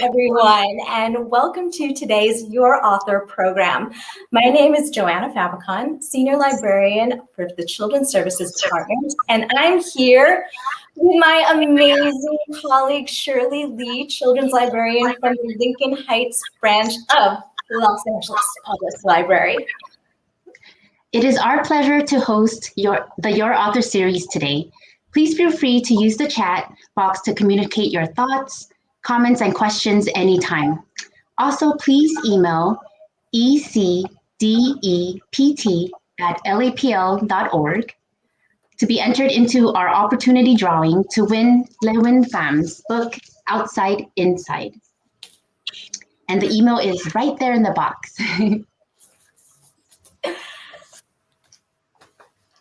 everyone, and welcome to today's Your Author program. My name is Joanna Fabicon, Senior Librarian for the Children's Services Department, and I'm here with my amazing colleague, Shirley Lee, Children's Librarian from the Lincoln Heights branch of Los Angeles Public Library. It is our pleasure to host the Your Author series today. Please feel free to use the chat box to communicate your thoughts, comments, and questions anytime. Also, please email ecdept@lapl.org to be entered into our opportunity drawing to win LeUyen Pham's book, Outside Inside. And the email is right there in the box.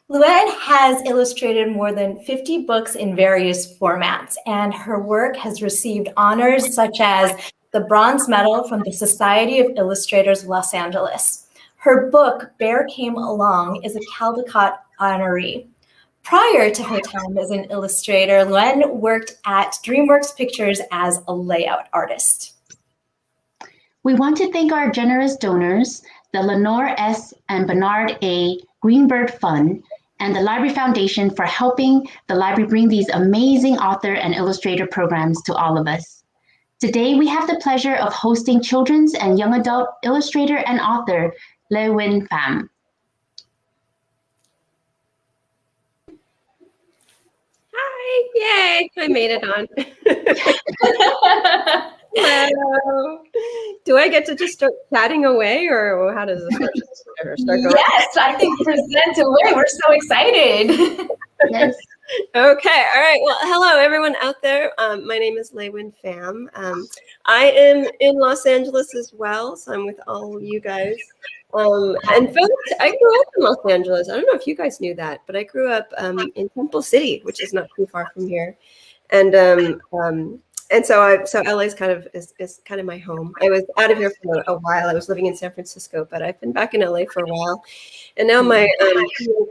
LeUyen has illustrated more than 50 books in various formats, and her work has received honors such as the Bronze Medal from the Society of Illustrators Los Angeles. Her book, Bear Came Along, is a Caldecott honoree. Prior to her time as an illustrator, LeUyen worked at Dreamworks Pictures as a layout artist. We want to thank our generous donors, the Lenore S and Bernard A. Greenberg Fund, and the Library Foundation for helping the library bring these amazing author and illustrator programs to all of us. Today, we have the pleasure of hosting children's and young adult illustrator and author, LeUyen Pham. Hi, yay, I made it on. Hello. Do I get to just start chatting away, or how does this start going? Yes, I think present away. We're so excited. Yes. Okay, all right. Well, hello, everyone out there. My name is LeUyen Pham. I am in Los Angeles as well, so I'm with all you guys. In fact, I grew up in Los Angeles. I don't know if you guys knew that, but I grew up in Temple City, which is not too far from here. And so LA is kind of my home. I was out of here for a while. I was living in San Francisco, but I've been back in LA for a while. And now my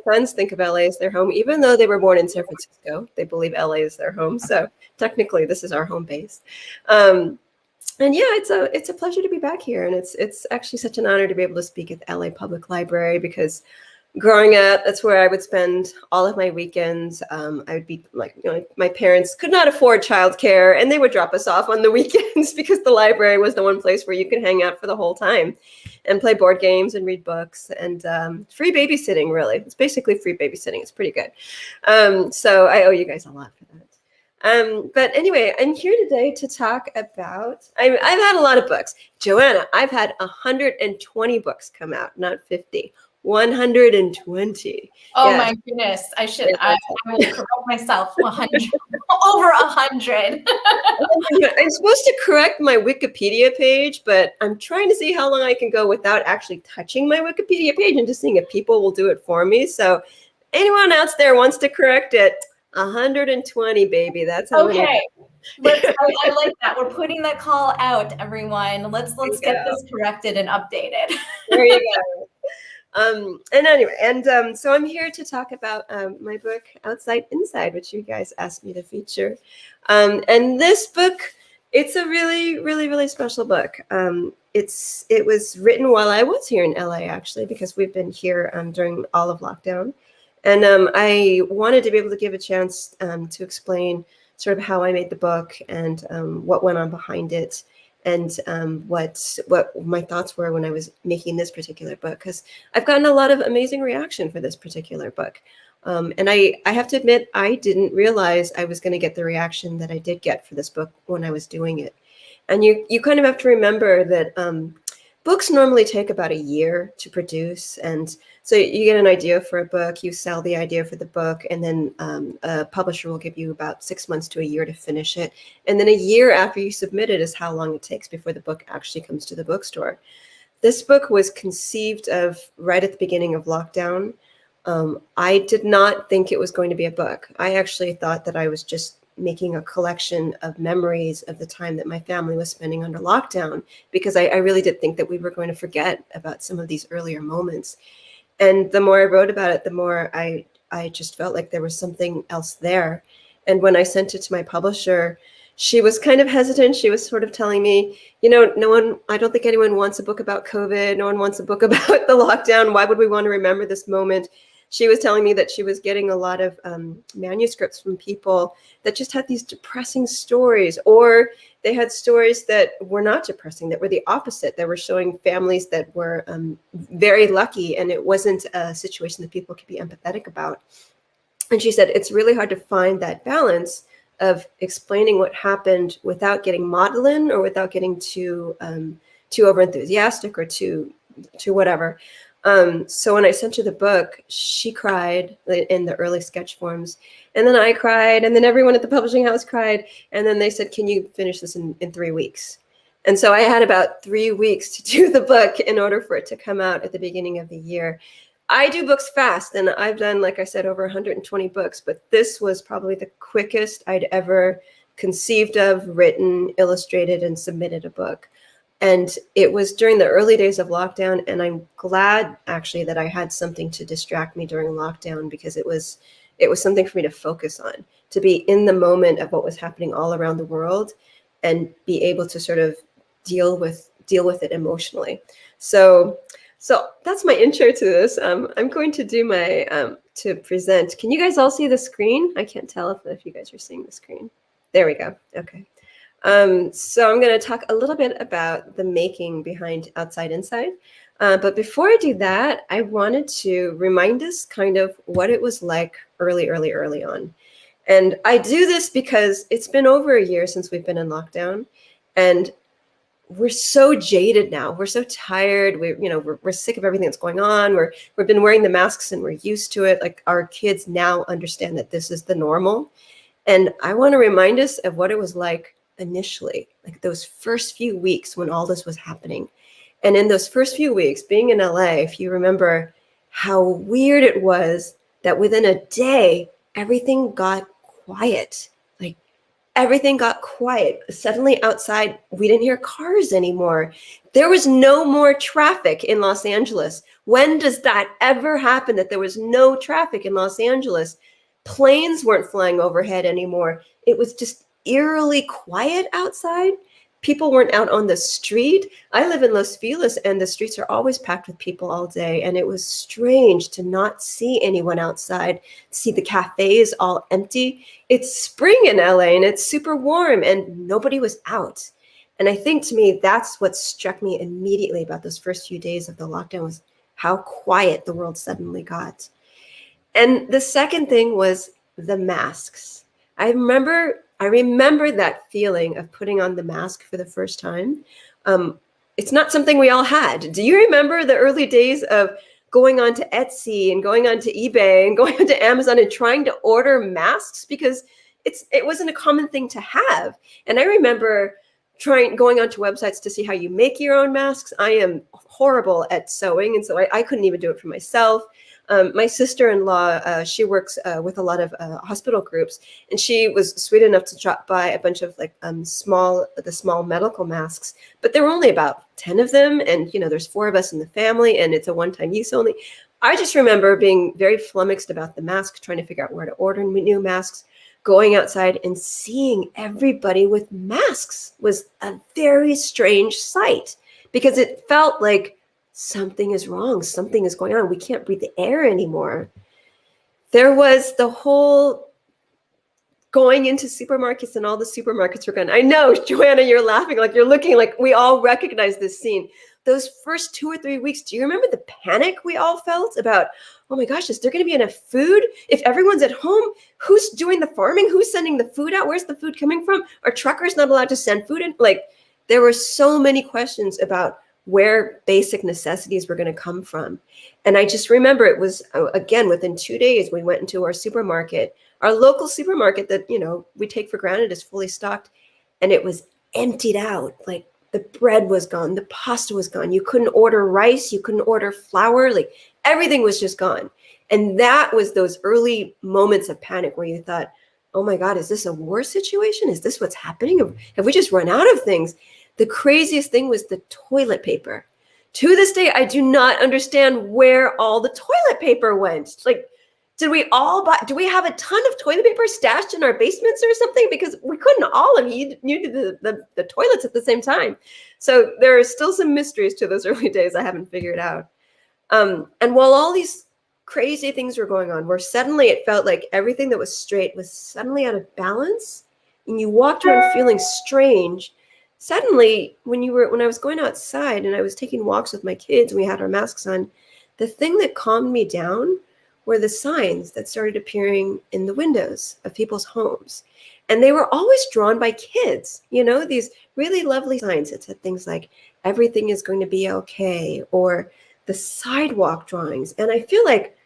friends think of LA as their home, even though they were born in San Francisco. They believe LA is their home. So technically, this is our home base. And yeah, it's a pleasure to be back here, and it's actually such an honor to be able to speak at the LA Public Library, because growing up, that's where I would spend all of my weekends. I would be my parents could not afford childcare, and they would drop us off on the weekends because the library was the one place where you could hang out for the whole time and play board games and read books, and free babysitting, really. It's basically free babysitting. It's pretty good. So I owe you guys a lot for that. But anyway, I'm here today to talk about, I've had a lot of books. Joanna, I've had 120 books come out, not 50. 120. Oh yeah. My goodness! I will correct myself. 100, over 100. I'm supposed to correct my Wikipedia page, but I'm trying to see how long I can go without actually touching my Wikipedia page and just seeing if people will do it for me. So, anyone else there wants to correct it? 120, baby. That's how okay. I like that. We're putting that call out, everyone. Let's get this corrected and updated. There you go. So I'm here to talk about my book, Outside Inside, which you guys asked me to feature. And this book, it's a really, really, really special book. It was written while I was here in LA, actually, because we've been here during all of lockdown. And I wanted to be able to give a chance to explain sort of how I made the book and what went on behind it, and what my thoughts were when I was making this particular book, because I've gotten a lot of amazing reaction for this particular book. And I have to admit, I didn't realize I was going to get the reaction that I did get for this book when I was doing it. And you kind of have to remember that books normally take about a year to produce. And so you get an idea for a book, you sell the idea for the book, and then a publisher will give you about 6 months to a year to finish it. And then a year after you submit it is how long it takes before the book actually comes to the bookstore. This book was conceived of right at the beginning of lockdown. I did not think it was going to be a book. I actually thought that I was just making a collection of memories of the time that my family was spending under lockdown, because I really did think that we were going to forget about some of these earlier moments. And the more I wrote about it, the more I just felt like there was something else there. And when I sent it to my publisher, she was kind of hesitant. She was sort of telling me, I don't think anyone wants a book about COVID. No one wants a book about the lockdown. Why would we want to remember this moment? She was telling me that she was getting a lot of manuscripts from people that just had these depressing stories, or they had stories that were not depressing, that were the opposite. They were showing families that were very lucky, and it wasn't a situation that people could be empathetic about. And she said, it's really hard to find that balance of explaining what happened without getting maudlin or without getting too over enthusiastic or too whatever. So when I sent her the book, she cried in the early sketch forms, and then I cried, and then everyone at the publishing house cried, and then they said, can you finish this in 3 weeks? And so I had about 3 weeks to do the book in order for it to come out at the beginning of the year. I do books fast, and I've done, like I said, over 120 books, but this was probably the quickest I'd ever conceived of, written, illustrated, and submitted a book. And it was during the early days of lockdown, and I'm glad actually that I had something to distract me during lockdown, because it was something for me to focus on, to be in the moment of what was happening all around the world and be able to sort of deal with it emotionally. So that's my intro to this. I'm going to do my to present. Can you guys all see the screen? I can't tell if you guys are seeing the screen. There we go. Okay. So I'm going to talk a little bit about the making behind Outside Inside. But before I do that, I wanted to remind us kind of what it was like early on. And I do this because it's been over a year since we've been in lockdown, and we're so jaded now. We're so tired. We're sick of everything that's going on. We've been wearing the masks and we're used to it. Like, our kids now understand that this is the normal. And I want to remind us of what it was like initially, like those first few weeks when all this was happening. And in those first few weeks, being in LA, if you remember how weird it was that within a day, everything got quiet. Like, everything got quiet. Suddenly outside, we didn't hear cars anymore. There was no more traffic in Los Angeles. When does that ever happen, that there was no traffic in Los Angeles? Planes weren't flying overhead anymore. It was just eerily quiet outside. People weren't out on the street. I live in Los Feliz, and the streets are always packed with people all day. And it was strange to not see anyone outside, see the cafes all empty. It's spring in LA, and it's super warm, and nobody was out. And I think, to me, that's what struck me immediately about those first few days of the lockdown, was how quiet the world suddenly got. And the second thing was the masks. I remember that feeling of putting on the mask for the first time. It's not something we all had. Do you remember the early days of going on to Etsy and going on to eBay and going on to Amazon and trying to order masks? Because it wasn't a common thing to have. And I remember going onto websites to see how you make your own masks. I am horrible at sewing, and so I couldn't even do it for myself. My sister-in-law, she works with a lot of hospital groups, and she was sweet enough to drop by a bunch of small medical masks, but there were only about 10 of them, and there's 4 of us in the family, and it's a one-time use only. I just remember being very flummoxed about the mask, trying to figure out where to order new masks. Going outside and seeing everybody with masks was a very strange sight, because it felt like something is wrong. Something is going on. We can't breathe the air anymore. There was the whole going into supermarkets, and all the supermarkets were gone. I know, Joanna, you're laughing, like you're looking like we all recognize this scene. Those first 2 or 3 weeks, do you remember the panic we all felt about, oh my gosh, is there going to be enough food? If everyone's at home, who's doing the farming? Who's sending the food out? Where's the food coming from? Are truckers not allowed to send food in? There were so many questions about where basic necessities were going to come from. And I just remember it was, again, within 2 days, we went into our supermarket, our local supermarket that, we take for granted is fully stocked, and it was emptied out. Like, the bread was gone, the pasta was gone. You couldn't order rice, you couldn't order flour, everything was just gone. And that was those early moments of panic where you thought, oh my God, is this a war situation? Is this what's happening? Have we just run out of things? The craziest thing was the toilet paper. To this day, I do not understand where all the toilet paper went. do we have a ton of toilet paper stashed in our basements or something? Because we couldn't all have used the toilets at the same time. So there are still some mysteries to those early days I haven't figured out. And while all these crazy things were going on, where suddenly it felt like everything that was straight was suddenly out of balance, and you walked around feeling strange. Suddenly, when I was going outside and I was taking walks with my kids and we had our masks on, the thing that calmed me down were the signs that started appearing in the windows of people's homes. And they were always drawn by kids, these really lovely signs that said things like, everything is going to be okay, or the sidewalk drawings. And I feel like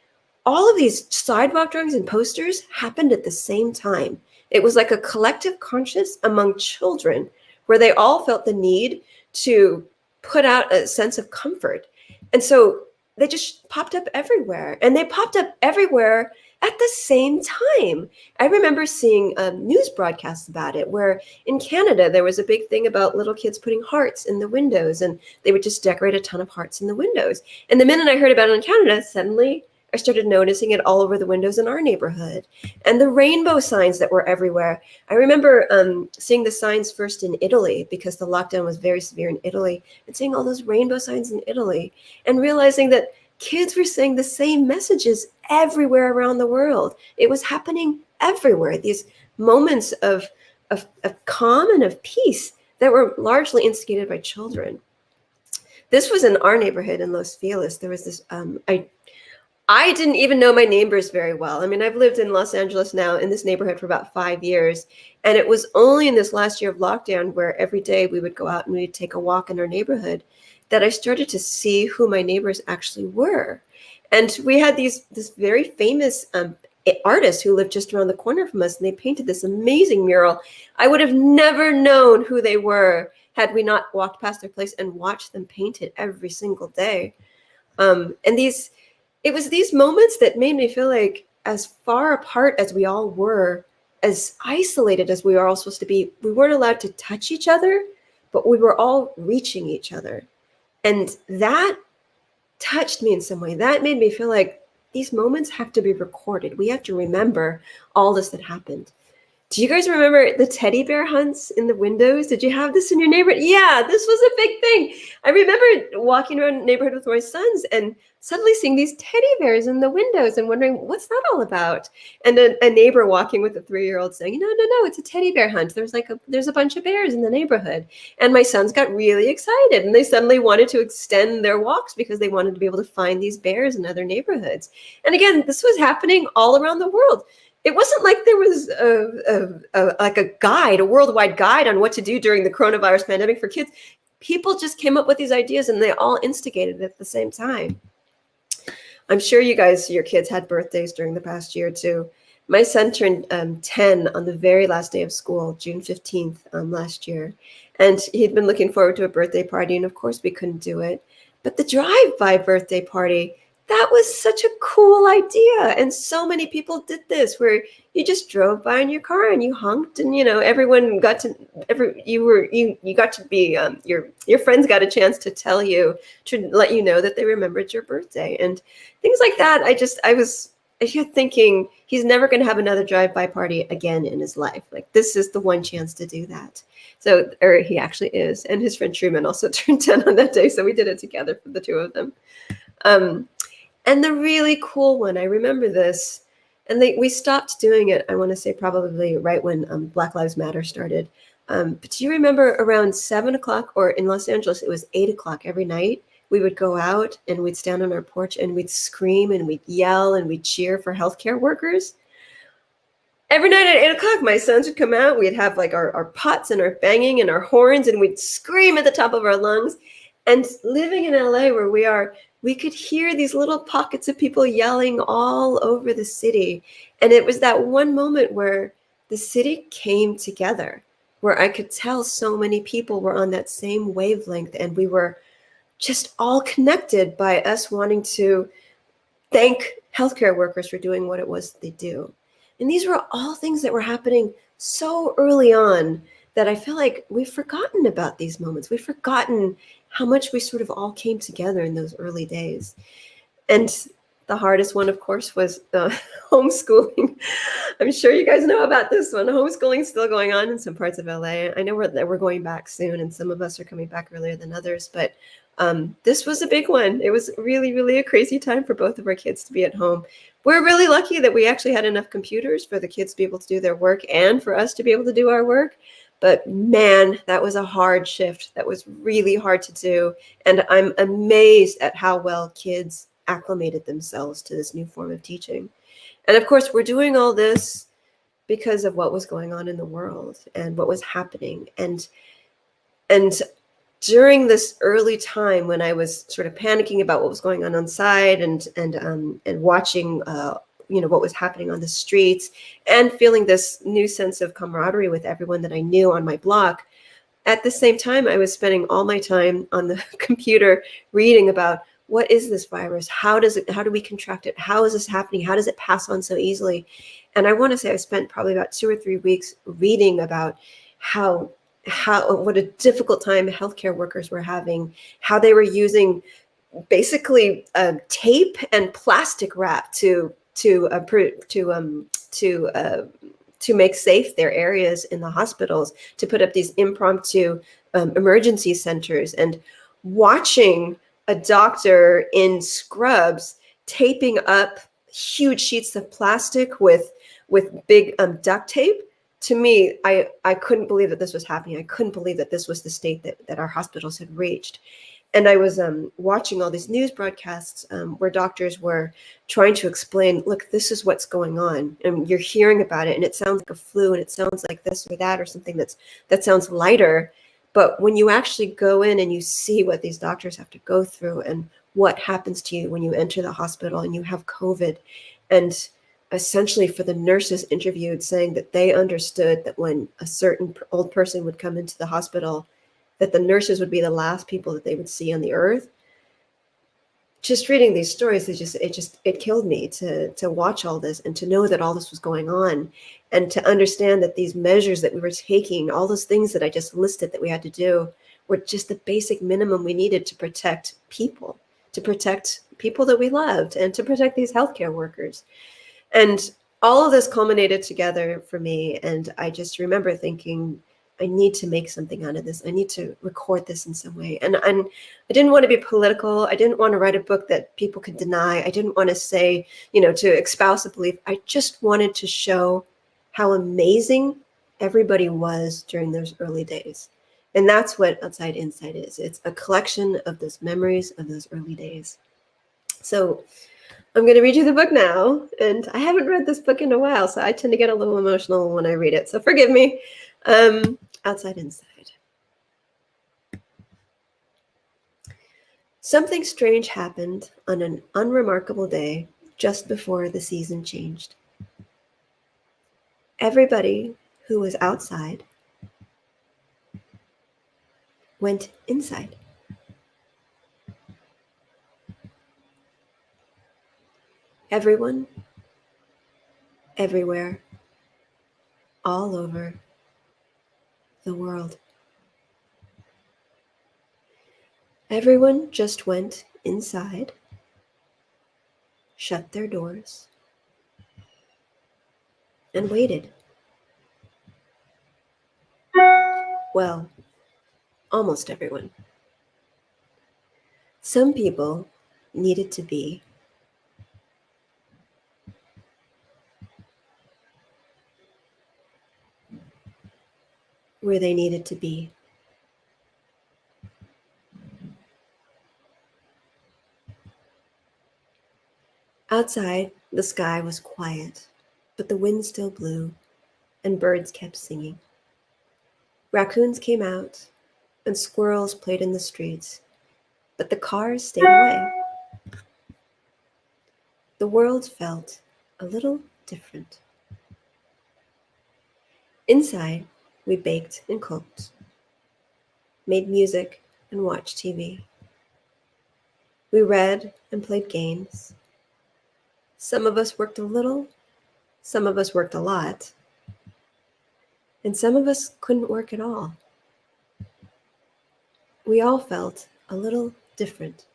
all of these sidewalk drawings and posters happened at the same time. It was like a collective conscious among children where they all felt the need to put out a sense of comfort. And so they just popped up everywhere, and they popped up everywhere at the same time. I remember seeing news broadcasts about it, where in Canada, there was a big thing about little kids putting hearts in the windows, and they would just decorate a ton of hearts in the windows. And the minute I heard about it in Canada, suddenly I started noticing it all over the windows in our neighborhood. And the rainbow signs that were everywhere. I remember seeing the signs first in Italy, because the lockdown was very severe in Italy, and seeing all those rainbow signs in Italy and realizing that kids were saying the same messages everywhere around the world. It was happening everywhere. These moments of calm and of peace that were largely instigated by children. This was in our neighborhood in Los Feliz. There was this, I didn't even know my neighbors very well. I mean, I've lived in Los Angeles now in this neighborhood for about 5 years. And it was only in this last year of lockdown, where every day we would go out and we'd take a walk in our neighborhood, that I started to see who my neighbors actually were. And we had this very famous artists who lived just around the corner from us, and they painted this amazing mural. I would have never known who they were had we not walked past their place and watched them paint it every single day. It was these moments that made me feel like, as far apart as we all were, as isolated as we were all supposed to be, we weren't allowed to touch each other, but we were all reaching each other. And that touched me in some way. That made me feel like these moments have to be recorded. We have to remember all this that happened. Do you guys remember the teddy bear hunts in the windows? Did you have this in your neighborhood? Yeah, this was a big thing. I remember walking around the neighborhood with my sons and suddenly seeing these teddy bears in the windows and wondering, what's that all about? And a neighbor walking with a 3-year-old saying, no, it's a teddy bear hunt. There's a bunch of bears in the neighborhood. And my sons got really excited, and they suddenly wanted to extend their walks because they wanted to be able to find these bears in other neighborhoods. And again, this was happening all around the world. It wasn't like there was a worldwide guide on what to do during the coronavirus pandemic for kids. People just came up with these ideas, and they all instigated at the same time. I'm sure your kids had birthdays during the past year too. My son turned 10 on the very last day of school, June 15th last year. And he'd been looking forward to a birthday party, and of course we couldn't do it. But the drive-by birthday party, that was such a cool idea. And so many people did this, where you just drove by in your car and you honked, and everyone got to you got to be your friends got a chance to tell you, to let you know that they remembered your birthday and things like that. I was thinking, he's never going to have another drive-by party again in his life. Like, this is the one chance to do that. So, or he actually is. And his friend Truman also turned 10 on that day. So we did it together for the two of them. And the really cool one, I remember this, and we stopped doing it, I want to say probably right when Black Lives Matter started. But do you remember around 7 o'clock, or in Los Angeles, it was 8 o'clock every night, we would go out and we'd stand on our porch and we'd scream and we'd yell and we'd cheer for healthcare workers. Every night at 8 o'clock, my sons would come out. We'd have like our pots and our banging and our horns, and we'd scream at the top of our lungs. And living in LA, where we are, we could hear these little pockets of people yelling all over the city. And it was that one moment where the city came together, where I could tell so many people were on that same wavelength, and we were just all connected by us wanting to thank healthcare workers for doing what it was they do. And these were all things that were happening so early on that I feel like we've forgotten about these moments. We've forgotten how much we sort of all came together in those early days. And The hardest one, of course, was homeschooling. I'm sure you guys know about this one. Homeschooling is still going on in some parts of LA. I know we're going back soon, and some of us are coming back earlier than others, but this was a big one. It was really, really a crazy time for both of our kids to be at home. We're really lucky that we actually had enough computers for the kids to be able to do their work and for us to be able to do our work. But man, that was a hard shift. That was really hard to do. And I'm amazed at how well kids acclimated themselves to this new form of teaching. And of course, we're doing all this because of what was going on in the world and what was happening. And during this early time when I was sort of panicking about what was going on inside and watching what was happening on the streets and feeling this new sense of camaraderie with everyone that I knew on my block, at the same time, I was spending all my time on the computer reading about what is this virus? How do we contract it? How is this happening? How does it pass on so easily? And I want to say I spent probably about 2 or 3 weeks reading about what a difficult time healthcare workers were having, how they were using basically tape and plastic wrap to make safe their areas in the hospitals, to put up these impromptu emergency centers, and watching a doctor in scrubs taping up huge sheets of plastic with big duct tape. To me, I couldn't believe that this was happening. I couldn't believe that this was the state that our hospitals had reached. And I was watching all these news broadcasts where doctors were trying to explain, look, this is what's going on. And you're hearing about it, and it sounds like a flu, and it sounds like this or that, or something that sounds lighter. But when you actually go in and you see what these doctors have to go through and what happens to you when you enter the hospital and you have COVID, and essentially for the nurses interviewed saying that they understood that when a certain old person would come into the hospital, that the nurses would be the last people that they would see on the earth. Just reading these stories, it killed me to watch all this and to know that all this was going on, and to understand that these measures that we were taking, all those things that I just listed that we had to do, were just the basic minimum we needed to protect people that we loved, and to protect these healthcare workers. And all of this culminated together for me. And I just remember thinking, I need to make something out of this. I need to record this in some way. And I didn't want to be political. I didn't want to write a book that people could deny. I didn't want to say, to espouse a belief. I just wanted to show how amazing everybody was during those early days. And that's what Outside Inside is. It's a collection of those memories of those early days. So I'm going to read you the book now. And I haven't read this book in a while, so I tend to get a little emotional when I read it. So forgive me. Outside Inside. Something strange happened on an unremarkable day just before the season changed. Everybody who was outside went inside. Everyone, everywhere, all over the world. Everyone just went inside, shut their doors, and waited. Well, almost everyone. Some people needed to be where they needed to be. Outside, the sky was quiet, but the wind still blew, and birds kept singing. Raccoons came out, and squirrels played in the streets, but the cars stayed away. The world felt a little different. Inside, we baked and cooked, made music and watched TV. We read and played games. Some of us worked a little, some of us worked a lot, and some of us couldn't work at all. We all felt a little different.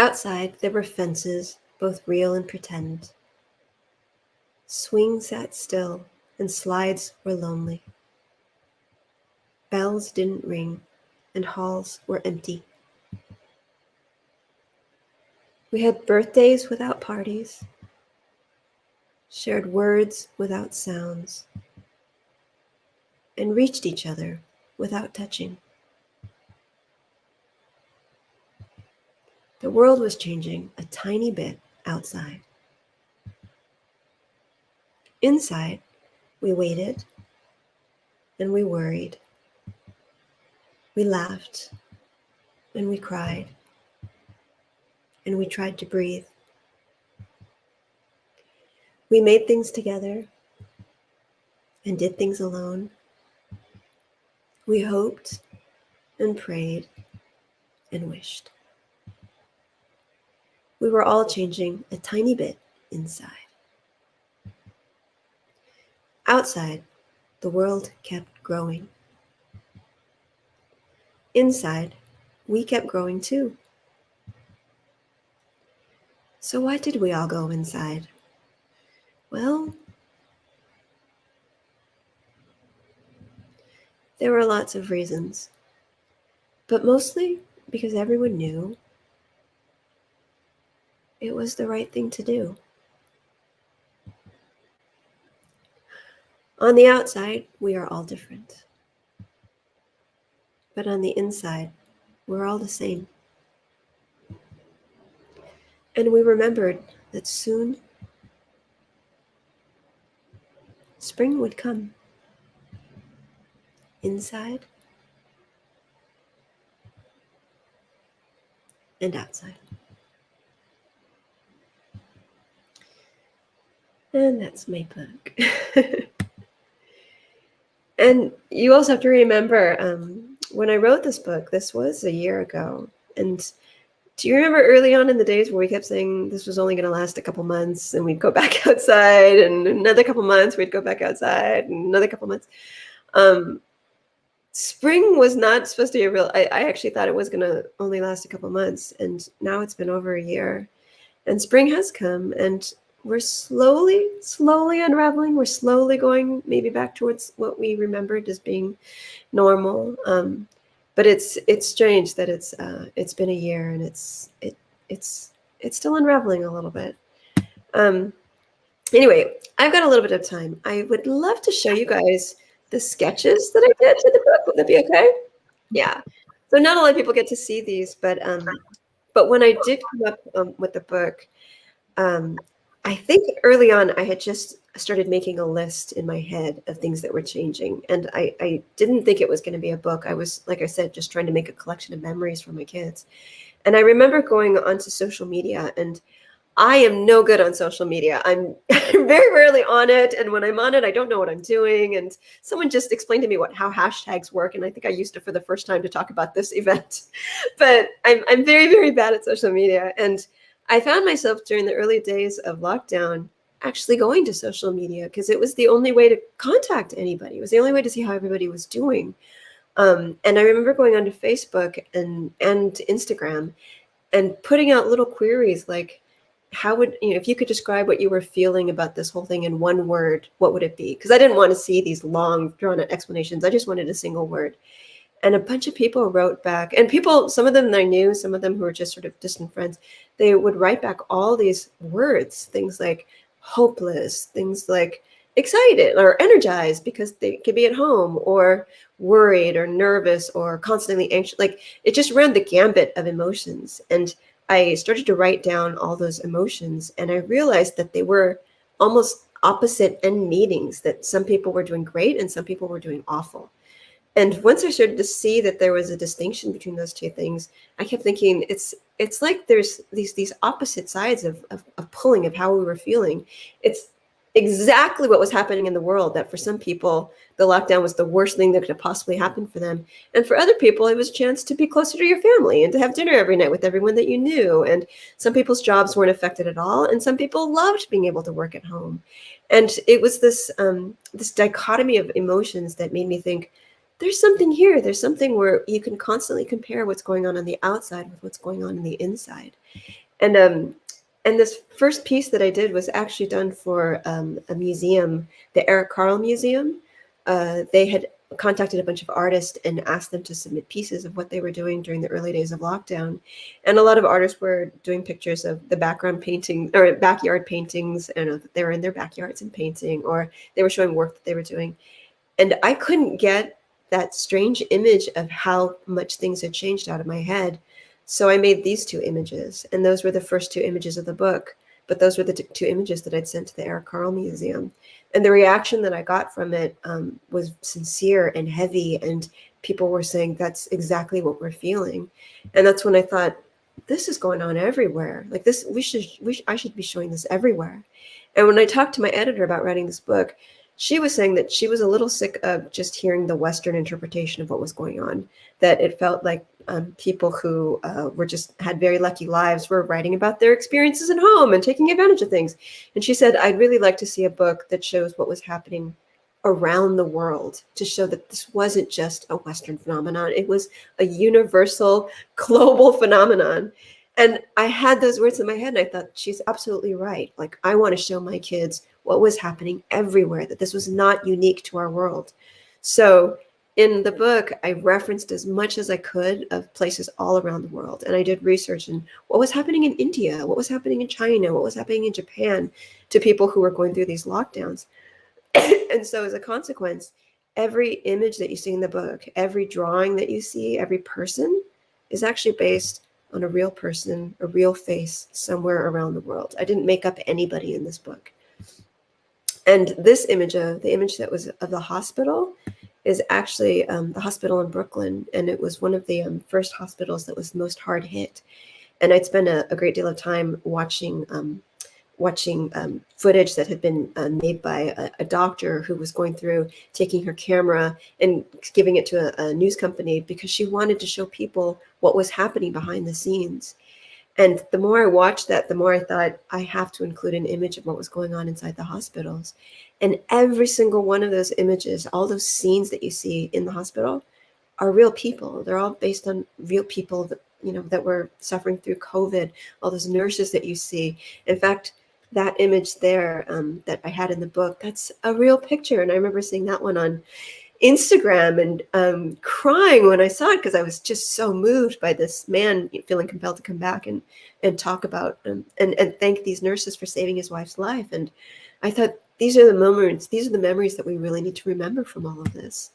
Outside, there were fences, both real and pretend. Swings sat still, and slides were lonely. Bells didn't ring, and halls were empty. We had birthdays without parties, shared words without sounds, and reached each other without touching. The world was changing a tiny bit outside. Inside, we waited and we worried. We laughed and we cried and we tried to breathe. We made things together and did things alone. We hoped and prayed and wished. We were all changing a tiny bit inside. Outside, the world kept growing. Inside, we kept growing too. So why did we all go inside? Well, there were lots of reasons, but mostly because everyone knew it was the right thing to do. On the outside, we are all different. But on the inside, we're all the same. And we remembered that soon spring would come. Inside and outside. And that's my book. And you also have to remember, when I wrote this book, this was a year ago. And do you remember early on in the days where we kept saying this was only going to last a couple months and we'd go back outside, and another couple months we'd go back outside, and another couple months. Spring was not supposed to be I actually thought it was going to only last a couple months, and now it's been over a year. And spring has come, and we're slowly unraveling. We're slowly going maybe back towards what we remembered as being normal. But it's strange that it's been a year, and it's still unraveling a little bit. Anyway, I've got a little bit of time. I would love to show you guys the sketches that I did to the book. Would that be okay? Yeah. So not a lot of people get to see these, but when I did come up with the book, I think early on I had just started making a list in my head of things that were changing, and I didn't think it was going to be a book. I was, like I said, just trying to make a collection of memories for my kids. And I remember going onto social media, and I am no good on social media. I'm very rarely on it, and when I'm on it, I don't know what I'm doing. And someone just explained to me how hashtags work, and I think I used it for the first time to talk about this event. But I'm very, very bad at social media, and I found myself during the early days of lockdown actually going to social media because it was the only way to contact anybody. It was the only way to see how everybody was doing. And I remember going onto Facebook and Instagram and putting out little queries like, how would, if you could describe what you were feeling about this whole thing in one word, what would it be? Because I didn't want to see these long drawn out explanations. I just wanted a single word. And a bunch of people wrote back, and people, some of them I knew, some of them who were just sort of distant friends, they would write back all these words, things like hopeless, things like excited or energized because they could be at home, or worried or nervous or constantly anxious. Like it just ran the gambit of emotions. And I started to write down all those emotions, and I realized that they were almost opposite end meetings, that some people were doing great and some people were doing awful. And once I started to see that there was a distinction between those two things, I kept thinking it's like there's these opposite sides of pulling of how we were feeling. It's exactly what was happening in the world, that for some people, the lockdown was the worst thing that could have possibly happened for them. And for other people, it was a chance to be closer to your family and to have dinner every night with everyone that you knew. And some people's jobs weren't affected at all. And some people loved being able to work at home. And it was this dichotomy of emotions that made me think, there's something here. There's something where you can constantly compare what's going on the outside with what's going on the inside. And this first piece that I did was actually done for a museum, the Eric Carle Museum. They had contacted a bunch of artists and asked them to submit pieces of what they were doing during the early days of lockdown. And a lot of artists were doing pictures of the background painting or backyard paintings, and they were in their backyards and painting, or they were showing work that they were doing. And I couldn't get that strange image of how much things had changed out of my head. So I made these two images, and those were the first two images of the book. But those were the two images that I'd sent to the Eric Carle Museum. And the reaction that I got from it was sincere and heavy. And people were saying, that's exactly what we're feeling. And that's when I thought, this is going on everywhere. Like this, I should be showing this everywhere. And when I talked to my editor about writing this book, she was saying that she was a little sick of just hearing the Western interpretation of what was going on, that it felt like people who had very lucky lives were writing about their experiences at home and taking advantage of things. And she said, I'd really like to see a book that shows what was happening around the world, to show that this wasn't just a Western phenomenon. It was a universal, global phenomenon. And I had those words in my head, and I thought, she's absolutely right. Like, I want to show my kids what was happening everywhere, that this was not unique to our world. So in the book, I referenced as much as I could of places all around the world. And I did research in what was happening in India, what was happening in China, what was happening in Japan to people who were going through these lockdowns. And so as a consequence, every image that you see in the book, every drawing that you see, every person is actually based on a real person, a real face somewhere around the world. I didn't make up anybody in this book. And this image, the image that was of the hospital, is actually the hospital in Brooklyn. And it was one of the first hospitals that was most hard hit. And I'd spent a great deal of time watching footage that had been made by a doctor who was going through, taking her camera and giving it to a news company because she wanted to show people what was happening behind the scenes. And the more I watched that, the more I thought, I have to include an image of what was going on inside the hospitals. And every single one of those images, all those scenes that you see in the hospital, are real people. They're all based on real people that, that were suffering through COVID, all those nurses that you see. In fact, that image there that I had in the book, that's a real picture. And I remember seeing that one on Instagram and crying when I saw it, because I was just so moved by this man feeling compelled to come back and talk about and thank these nurses for saving his wife's life. And I thought, these are the moments, these are the memories that we really need to remember from all of this.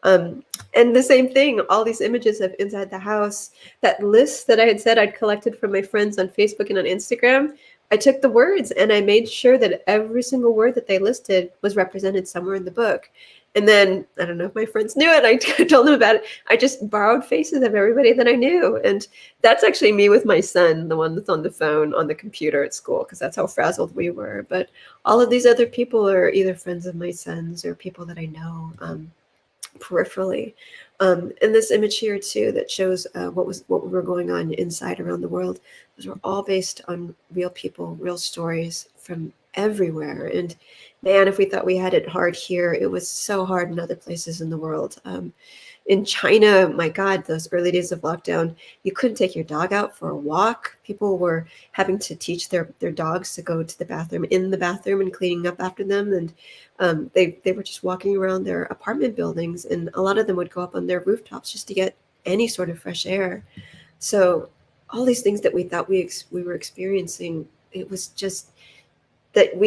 And the same thing, all these images of inside the house, that list that I had said I'd collected from my friends on Facebook and on Instagram, I took the words and I made sure that every single word that they listed was represented somewhere in the book. And then, I don't know if my friends knew it, I told them about it. I just borrowed faces of everybody that I knew. And that's actually me with my son, the one that's on the phone, on the computer at school, because that's how frazzled we were. But all of these other people are either friends of my son's or people that I know peripherally. And this image here too, that shows what were going on inside around the world, those were all based on real people, real stories from everywhere. And man, if we thought we had it hard here, it was so hard in other places in the world. In China, my God, those early days of lockdown, you couldn't take your dog out for a walk. People were having to teach their dogs to go to the bathroom in the bathroom and cleaning up after them. And they were just walking around their apartment buildings, and a lot of them would go up on their rooftops just to get any sort of fresh air. So all these things that we thought we were experiencing, it was just that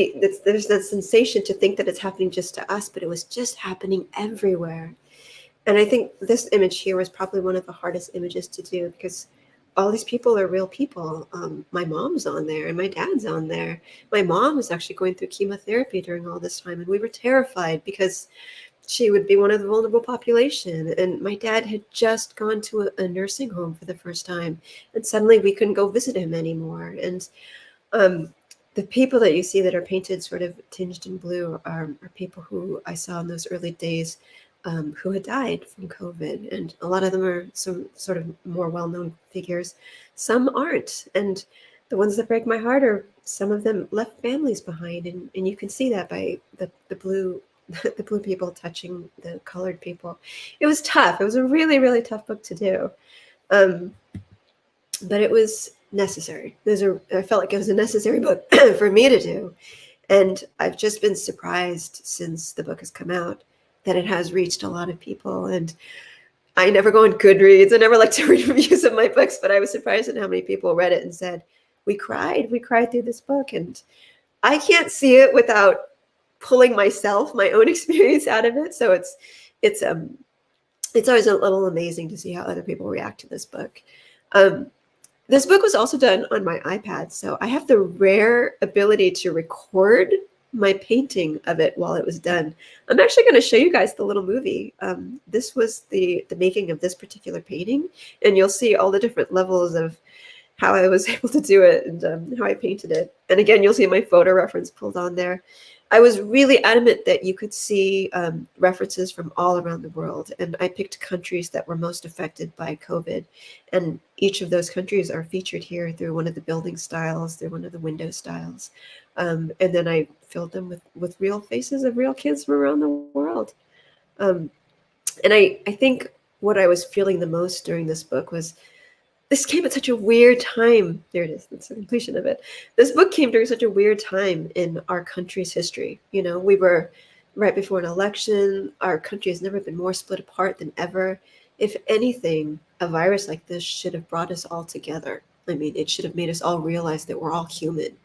there's that sensation to think that it's happening just to us, but it was just happening everywhere. And I think this image here was probably one of the hardest images to do, because all these people are real people. My mom's on there and my dad's on there. My mom was actually going through chemotherapy during all this time, and we were terrified because she would be one of the vulnerable population. And my dad had just gone to a nursing home for the first time, and suddenly we couldn't go visit him anymore. And the people that you see that are painted sort of tinged in blue are people who I saw in those early days who had died from COVID. And a lot of them are some sort of more well-known figures. Some aren't. And the ones that break my heart are some of them left families behind. And you can see that by the blue the blue people touching the colored people. It was tough. It was a really, really tough book to do. But it was necessary. I felt like it was a necessary book for me to do. And I've just been surprised since the book has come out that it has reached a lot of people. And I never go on Goodreads. I never like to read reviews of my books, but I was surprised at how many people read it and said, we cried through this book. And I can't see it without pulling my own experience out of it. So it's always a little amazing to see how other people react to this book. This book was also done on my iPad, so I have the rare ability to record my painting of it while it was done. I'm actually going to show you guys the little movie. This was the making of this particular painting, and you'll see all the different levels of how I was able to do it and how I painted it. And again, you'll see my photo reference pulled on there. I was really adamant that you could see references from all around the world. And I picked countries that were most affected by COVID. And each of those countries are featured here through one of the building styles, through one of the window styles. And then I filled them with real faces of real kids from around the world. And I think what I was feeling the most during this book was, this came at such a weird time. There it is. That's the completion of it. This book came during such a weird time in our country's history. You know, we were right before an election. Our country has never been more split apart than ever. If anything, a virus like this should have brought us all together. I mean, it should have made us all realize that we're all human.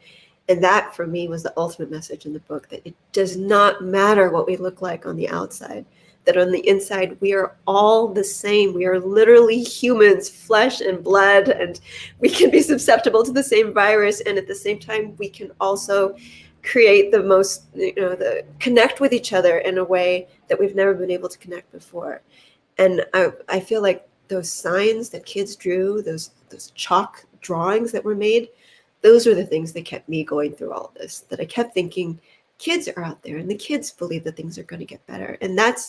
And that, for me, was the ultimate message in the book, that it does not matter what we look like on the outside, that on the inside, we are all the same. We are literally humans, flesh and blood, and we can be susceptible to the same virus. And at the same time, we can also create connect with each other in a way that we've never been able to connect before. And I feel like those signs that kids drew, those chalk drawings that were made, those are the things that kept me going through all of this, that I kept thinking, kids are out there and the kids believe that things are going to get better. And that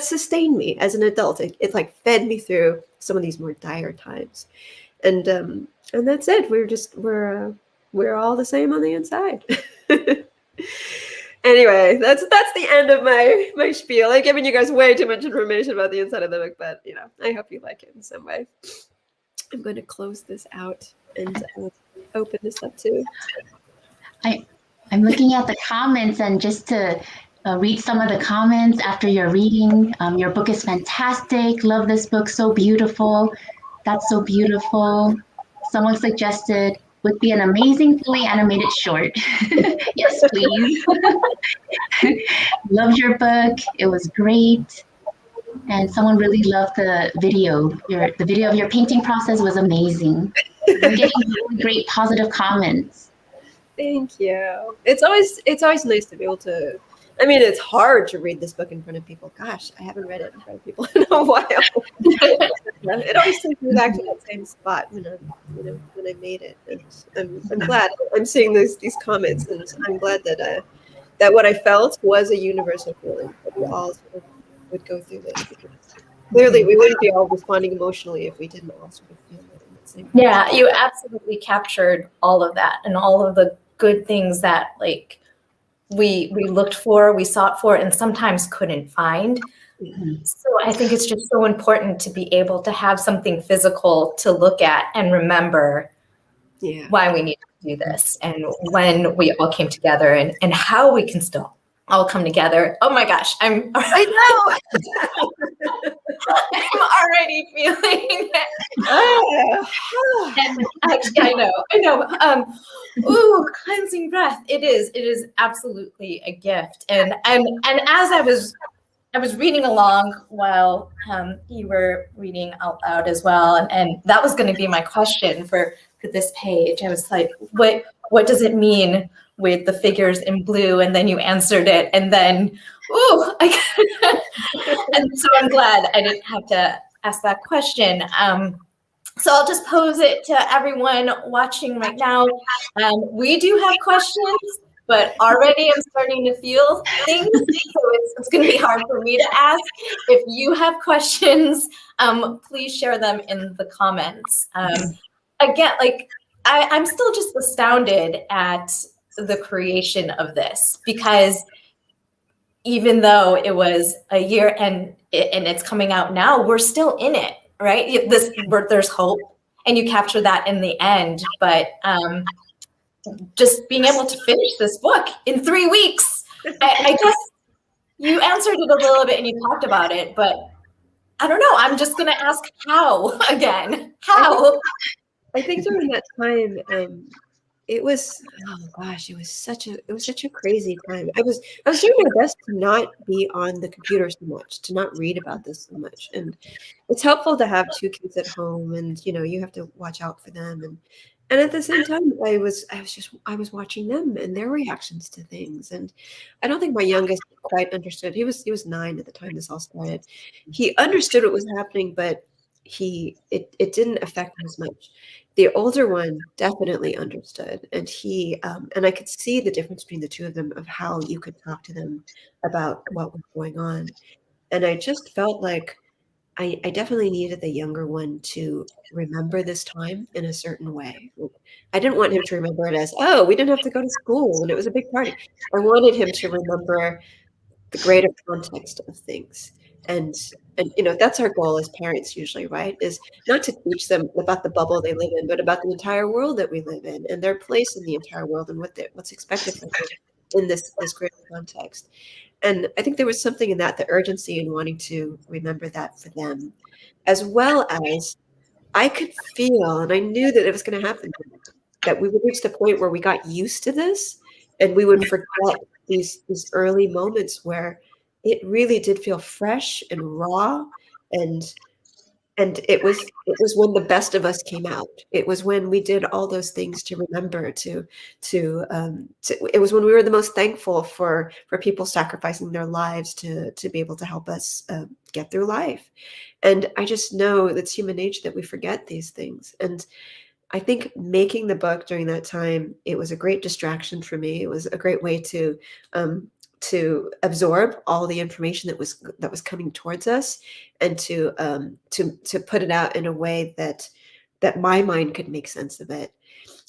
sustained me as an adult. It like fed me through some of these more dire times. And that's it. We're all the same on the inside. Anyway, that's the end of my spiel. I've given you guys way too much information about the inside of the book, but I hope you like it in some way. I'm going to close this out and open this up too. I'm looking at the comments, and just to read some of the comments after your reading. Your book is fantastic. Love this book. So beautiful. That's so beautiful. Someone suggested would be an amazing fully animated short. Yes, please. Loved your book. It was great. And someone really loved the video. The video of your painting process was amazing. I'm getting really great positive comments. Thank you. It's always nice to be able to. I mean, it's hard to read this book in front of people. Gosh, I haven't read it in front of people in a while. It always takes me back to that same spot when I made it. And I'm glad I'm seeing these comments, and I'm glad that what I felt was a universal feeling, that we all sort of would go through this. Because clearly, we wouldn't be all responding emotionally if we didn't all sort of feel it in the same way. Yeah, you absolutely captured all of that and all of the good things that we looked for, we sought for, and sometimes couldn't find. Mm-hmm. So I think it's just so important to be able to have something physical to look at and remember why we need to do this, and when we all came together, and how we can still all come together. Oh my gosh, I know. I'm already feeling it. Actually, I know. Ooh, cleansing breath. It is absolutely a gift. And as I was reading along while you were reading out loud as well, and that was going to be my question for this page. I was like, what does it mean with the figures in blue? And then you answered it, and then and so I'm glad I didn't have to ask that question. So I'll just pose it to everyone watching right now. We do have questions, but already I'm starting to feel things, so it's going to be hard for me to ask. If you have questions, please share them in the comments. Again, I'm still just astounded at the creation of this, because even though it was a year and it's coming out now, we're still in it, right? There's hope, and you capture that in the end. But just being able to finish this book in 3 weeks, I guess you answered it a little bit and you talked about it, but I don't know. I'm just going to ask how again. How? I think during that time, it was, oh gosh, it was such a crazy time. I was doing my best to not be on the computer so much, to not read about this so much. And it's helpful to have 2 kids at home, and you have to watch out for them. And at the same time, I was watching them and their reactions to things. And I don't think my youngest quite understood. He was 9 at the time this all started. He understood what was happening, but it didn't affect him as much. The older one definitely understood, and and I could see the difference between the two of them, of how you could talk to them about what was going on. And I just felt like I definitely needed the younger one to remember this time in a certain way. I didn't want him to remember it as, oh, we didn't have to go to school and it was a big party. I wanted him to remember the greater context of things. And that's our goal as parents usually, right? Is not to teach them about the bubble they live in, but about the entire world that we live in and their place in the entire world and what's expected from them in this greater context. And I think there was something in that, the urgency in wanting to remember that for them, as well as I could feel, and I knew that it was going to happen, that we would reach the point where we got used to this and we would forget these early moments where it really did feel fresh and raw, and it was when the best of us came out. It was when we did all those things to remember it was when we were the most thankful for people sacrificing their lives to be able to help us get through life. And I just know that's human nature that we forget these things. And I think making the book during that time, it was a great distraction for me. It was a great way to absorb all the information that was coming towards us, and to put it out in a way that my mind could make sense of it.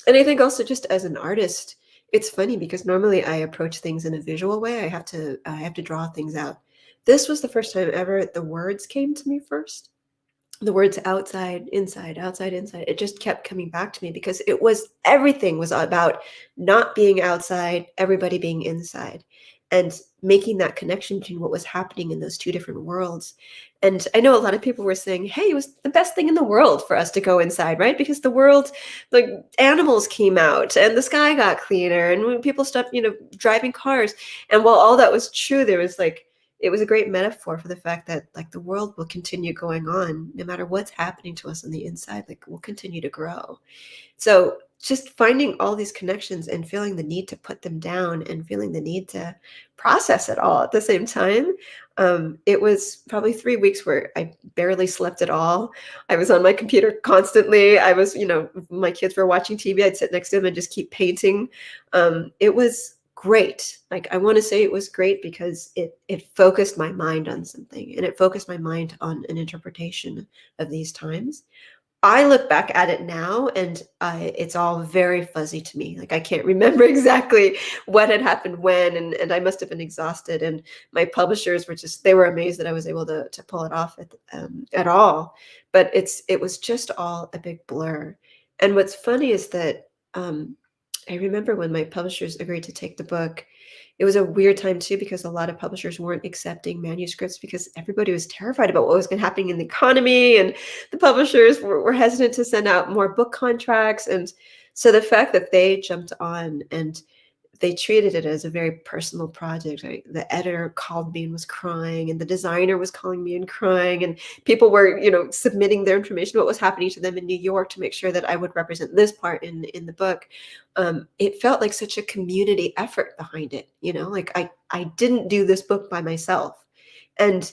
And I think also, just as an artist, it's funny because normally I approach things in a visual way. I have to draw things out. This was the first time ever the words came to me first. The words outside, inside, outside, inside. It just kept coming back to me because everything was about not being outside, everybody being inside, and making that connection between what was happening in those two different worlds. And I know a lot of people were saying, hey, it was the best thing in the world for us to go inside, right? Because the world, like, animals came out and the sky got cleaner and when people stopped, driving cars. And while all that was true, it was a great metaphor for the fact that, like, the world will continue going on no matter what's happening to us on the inside. Like, we'll continue to grow. So just finding all these connections and feeling the need to put them down and feeling the need to process it all at the same time. It was probably 3 weeks where I barely slept at all. I was on my computer constantly. I was, my kids were watching TV. I'd sit next to them and just keep painting. It was great. Like, I want to say it was great because it focused my mind on something, and it focused my mind on an interpretation of these times. I look back at it now and it's all very fuzzy to me. Like, I can't remember exactly what had happened when, and I must have been exhausted. And my publishers they were amazed that I was able to pull it off at all. But it was just all a big blur. And what's funny is that I remember when my publishers agreed to take the book, it was a weird time too, because a lot of publishers weren't accepting manuscripts because everybody was terrified about what was going to happen in the economy, and the publishers were hesitant to send out more book contracts. And so the fact that they jumped on and they treated it as a very personal project. The editor called me and was crying, and the designer was calling me and crying, and people were, submitting their information, what was happening to them in New York, to make sure that I would represent this part in the book. It felt like such a community effort behind it. Like, I didn't do this book by myself. And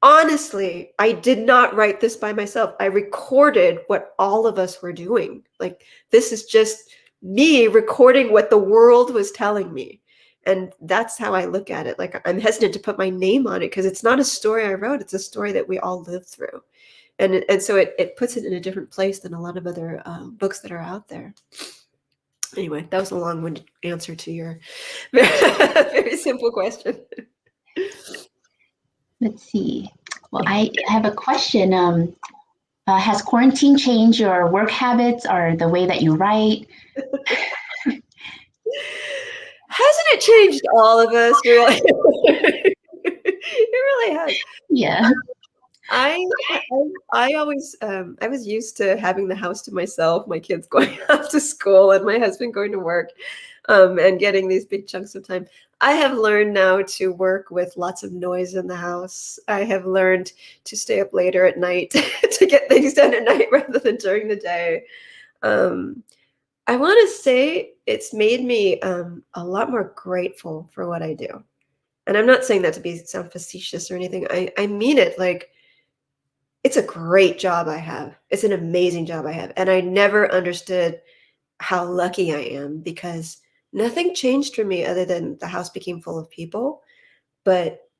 honestly, I did not write this by myself. I recorded what all of us were doing. Like, this is just me recording what the world was telling me. And that's how I look at it. Like, I'm hesitant to put my name on it because it's not a story I wrote. It's a story that we all lived through. And so it puts it in a different place than a lot of other books that are out there. Anyway, that was a long-winded answer to your very simple question. Let's see. Well, I have a question. Has quarantine changed your work habits or the way that you write? Hasn't it changed all of us, really? It really has. Yeah. I always I was used to having the house to myself, my kids going off to school and my husband going to work, and getting these big chunks of time. I have learned now to work with lots of noise in the house. I have learned to stay up later at night to get things done at night rather than during the day. Um, I want to say it's made me a lot more grateful for what I do. And I'm not saying that to sound facetious or anything. I mean it. Like, it's a great job I have. It's an amazing job I have. And I never understood how lucky I am because nothing changed for me other than the house became full of people. But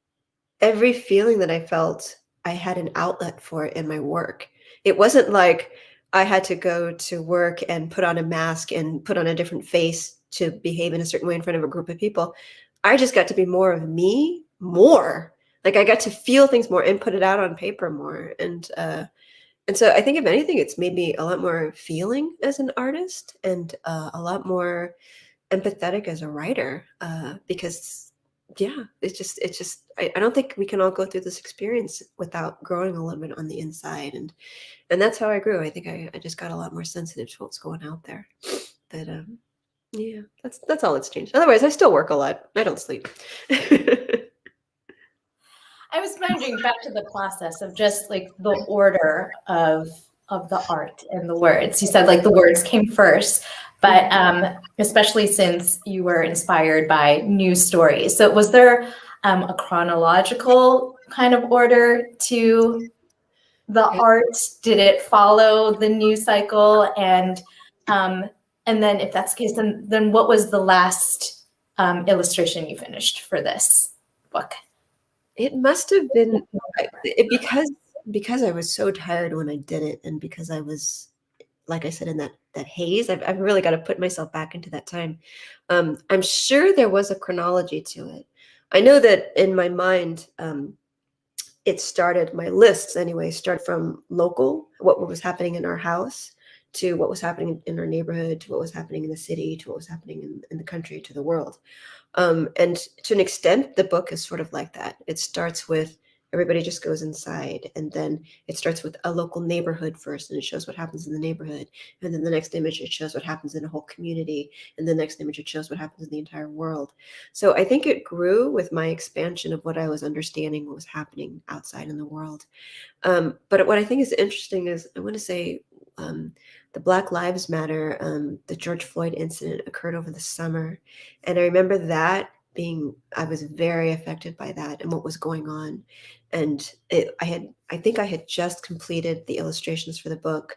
every feeling that I felt, I had an outlet for it in my work. It wasn't like I had to go to work and put on a mask and put on a different face to behave in a certain way in front of a group of people. I just got to be more of me, more. Like I got to feel things more and put it out on paper more. And so I think if anything, it's made me a lot more feeling as an artist and a lot more empathetic as a writer because yeah, I don't think we can all go through this experience without growing a little bit on the inside. And that's how I grew. I think I just got a lot more sensitive to what's going out there. But yeah, that's all that's changed. Otherwise, I still work a lot. I don't sleep. I was wondering back to the process of just like the order of the art and the words. You said like the words came first, but especially since you were inspired by news stories. So was there a chronological kind of order to the art? Did it follow the news cycle? And then if that's the case, then what was the last illustration you finished for this book? It must have been because I was so tired when I did it, and because I was, like I said, in that haze. I've really got to put myself back into that time. I'm sure there was a chronology to it. I know that in my mind, it started, my lists anyway, start from local, what was happening in our house, to what was happening in our neighborhood, to what was happening in the city, to what was happening in the country, to the world. And to an extent, the book is sort of like that. It starts with everybody just goes inside, and then it starts with a local neighborhood first, and it shows what happens in the neighborhood. And then the next image, it shows what happens in a whole community. And the next image, it shows what happens in the entire world. So I think it grew with my expansion of what I was understanding, what was happening outside in the world. But what I think is interesting is I want to say the Black Lives Matter, the George Floyd incident occurred over the summer. And I remember that I was very affected by that and what was going on. And I think I had just completed the illustrations for the book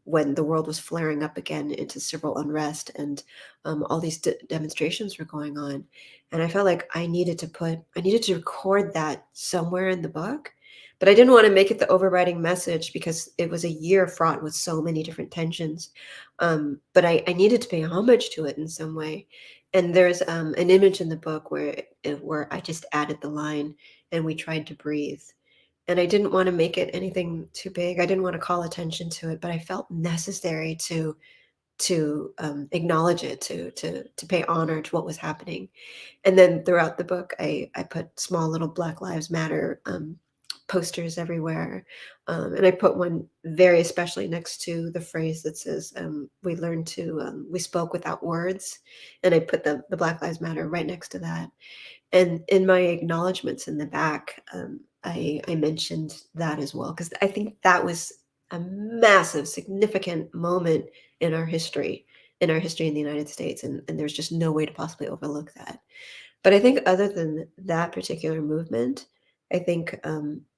when the world was flaring up again into civil unrest and all these demonstrations were going on. And I felt like I needed to record that somewhere in the book. But I didn't want to make it the overriding message because it was a year fraught with so many different tensions. But I needed to pay homage to it in some way. And there's an image in the book where I just added the line, "And we tried to breathe." And I didn't want to make it anything too big. I didn't want to call attention to it, but I felt necessary to acknowledge it, to pay honor to what was happening. And then throughout the book, I put small little Black Lives Matter posters everywhere. And I put one very especially next to the phrase that says, we spoke without words. And I put the Black Lives Matter right next to that. And in my acknowledgments in the back, I mentioned that as well, because I think that was a massive, significant moment in our history in the United States. And there's just no way to possibly overlook that. But I think other than that particular movement, I think